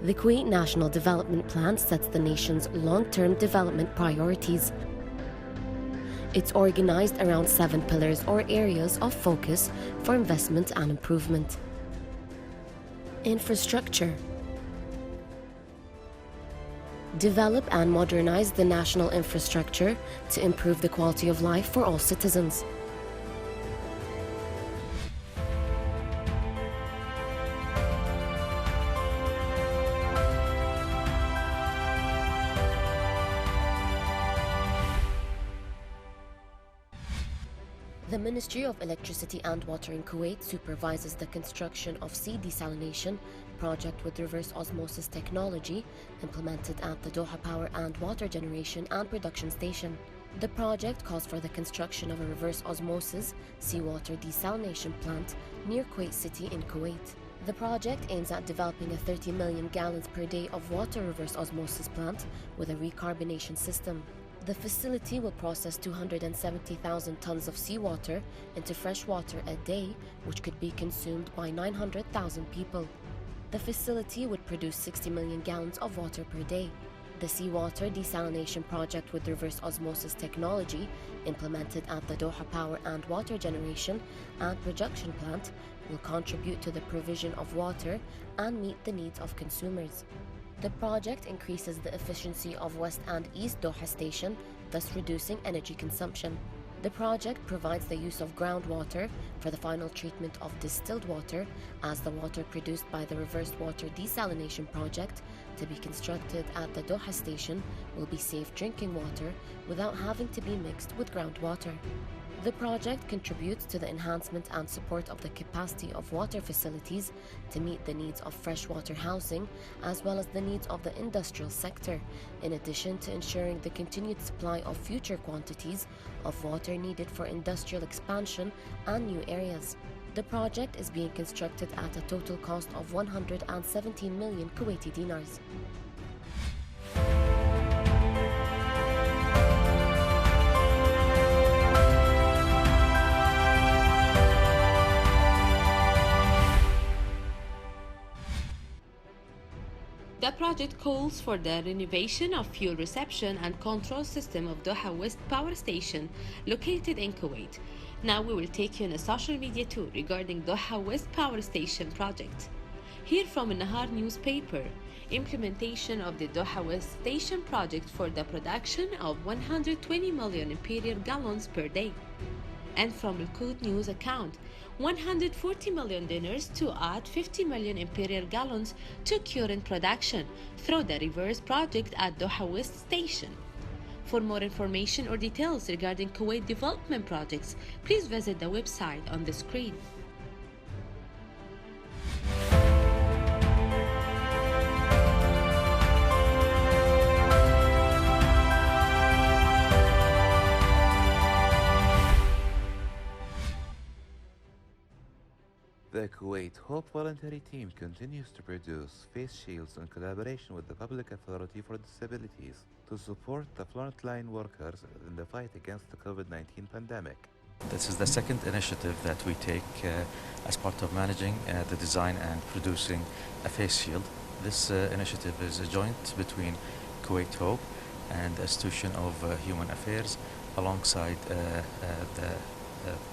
The Kuwait National Development Plan sets the nation's long-term development priorities. It's organized around 7 pillars or areas of focus for investment and improvement. Infrastructure. Develop and modernize the national infrastructure to improve the quality of life for all citizens. The Ministry of Electricity and Water in Kuwait supervises the construction of sea desalination project with reverse osmosis technology implemented at the Doha Power and Water Generation and Production Station. The project calls for the construction of a reverse osmosis seawater desalination plant near Kuwait City in Kuwait. The project aims at developing a 30 million gallons per day of water reverse osmosis plant with a recarbonation system. The facility will process 270,000 tons of seawater into fresh water a day, which could be consumed by 900,000 people. The facility would produce 60 million gallons of water per day. The seawater desalination project with reverse osmosis technology, implemented at the Doha Power and Water Generation and Production Plant, will contribute to the provision of water and meet the needs of consumers. The project increases the efficiency of West and East Doha Station, thus reducing energy consumption. The project provides the use of groundwater for the final treatment of distilled water, as the water produced by the reversed water desalination project to be constructed at the Doha Station will be safe drinking water without having to be mixed with groundwater. The project contributes to the enhancement and support of the capacity of water facilities to meet the needs of freshwater housing as well as the needs of the industrial sector, in addition to ensuring the continued supply of future quantities of water needed for industrial expansion and new areas. The project is being constructed at a total cost of 117 million Kuwaiti dinars. The project calls for the renovation of fuel reception and control system of Doha West Power Station located in Kuwait. Now we will take you on a social media tour regarding Doha West Power Station project. Here from Nahar newspaper, implementation of the Doha West Station project for the production of 120 million imperial gallons per day. And from Al-Quds News account, 140 million dinars to add 50 million imperial gallons to current production through the reverse project at Doha West Station. For more information or details regarding Kuwait development projects, please visit the website on the screen. The Kuwait Hope Voluntary Team continues to produce face shields in collaboration with the Public Authority for Disabilities to support the frontline workers in the fight against the COVID-19 pandemic. This is the second initiative that we take as part of managing the design and producing a face shield. This initiative is a joint between Kuwait Hope and the Institution of Human Affairs alongside the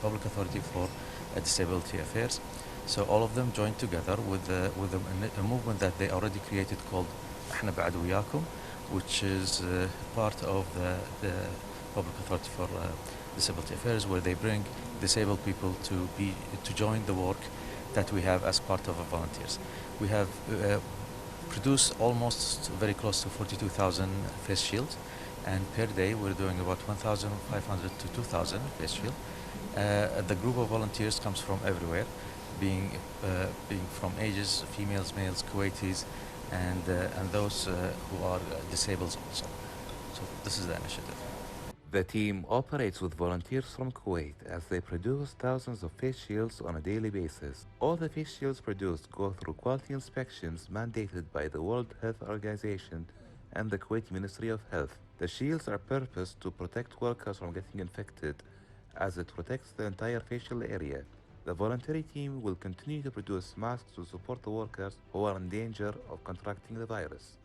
Public Authority for Disability Affairs. So all of them joined together with a movement that they already created called احنا بعد وياكم, which is part of the Public Authority for Disability Affairs, where they bring disabled people to join the work that we have as part of volunteers. We have produced almost very close to 42,000 face shields, and per day we're doing about 1,500 to 2,000 face shields. The group of volunteers comes from everywhere, being from ages, females, males, Kuwaitis, and those who are disabled also. So this is the initiative. The team operates with volunteers from Kuwait as they produce thousands of face shields on a daily basis. All the face shields produced go through quality inspections mandated by the World Health Organization and the Kuwaiti Ministry of Health. The shields are purposed to protect workers from getting infected, as it protects the entire facial area. The voluntary team will continue to produce masks to support the workers who are in danger of contracting the virus.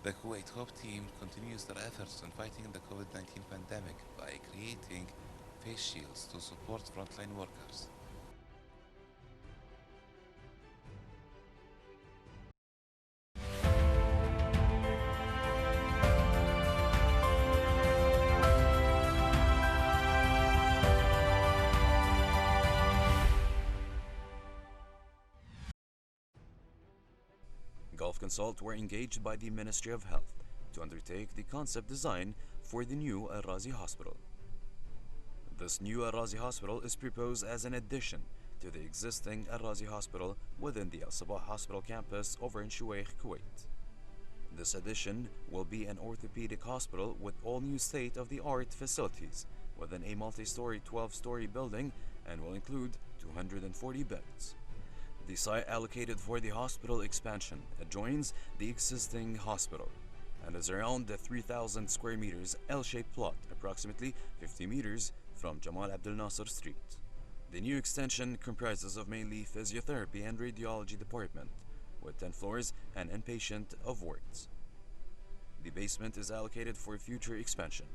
The Kuwait Hope team continues their efforts in fighting the COVID-19 pandemic by creating face shields to support frontline workers. Gulf Consult were engaged by the Ministry of Health to undertake the concept design for the new Al Razi Hospital. This new Al Razi Hospital is proposed as an addition to the existing Al Razi Hospital within the Al Sabah Hospital campus over in Shuwaykh, Kuwait. This addition will be an orthopedic hospital with all new state-of-the-art facilities within a multi-story 12-story building and will include 240 beds. The site allocated for the hospital expansion adjoins the existing hospital and is around the 3,000 square meters L-shaped plot, approximately 50 meters from Jamal Abdel Nasser Street. The new extension comprises of mainly physiotherapy and radiology department, with 10 floors and inpatient of wards. The basement is allocated for future expansion.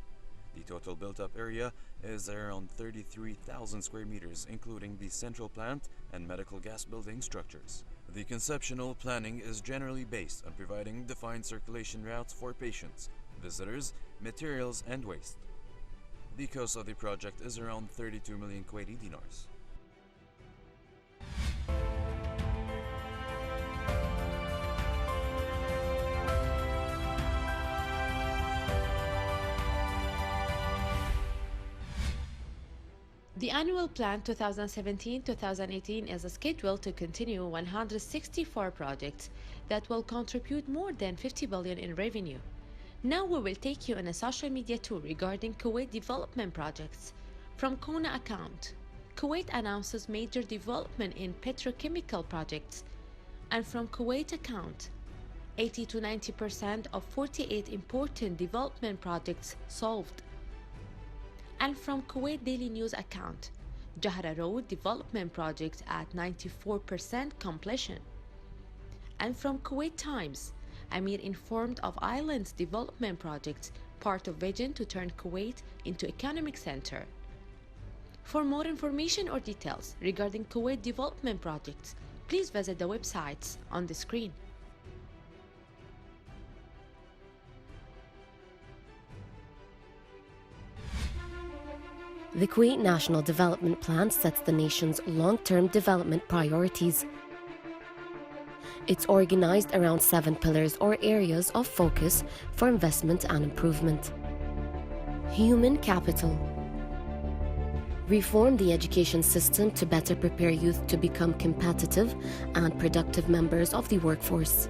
The total built-up area is around 33,000 square meters, including the central plant and medical gas building structures. The conceptual planning is generally based on providing defined circulation routes for patients, visitors, materials, and waste. The cost of the project is around 32 million Kuwaiti dinars. The annual plan 2017-2018 is scheduled to continue 164 projects that will contribute more than 50 billion in revenue. Now we will take you on a social media tour regarding Kuwait development projects. From Kona account, Kuwait announces major development in petrochemical projects. And from Kuwait account, 80 to 90% of 48 important development projects solved. And from Kuwait Daily News account, Jahra Road development project at 94% completion. And from Kuwait Times, Amir informed of islands development projects, part of vision to turn Kuwait into economic center. For more information or details regarding Kuwait development projects, please visit the websites on the screen. The Kuwait National Development Plan sets the nation's long-term development priorities. It's organized around 7 pillars or areas of focus for investment and improvement. Human capital. Reform the education system to better prepare youth to become competitive and productive members of the workforce.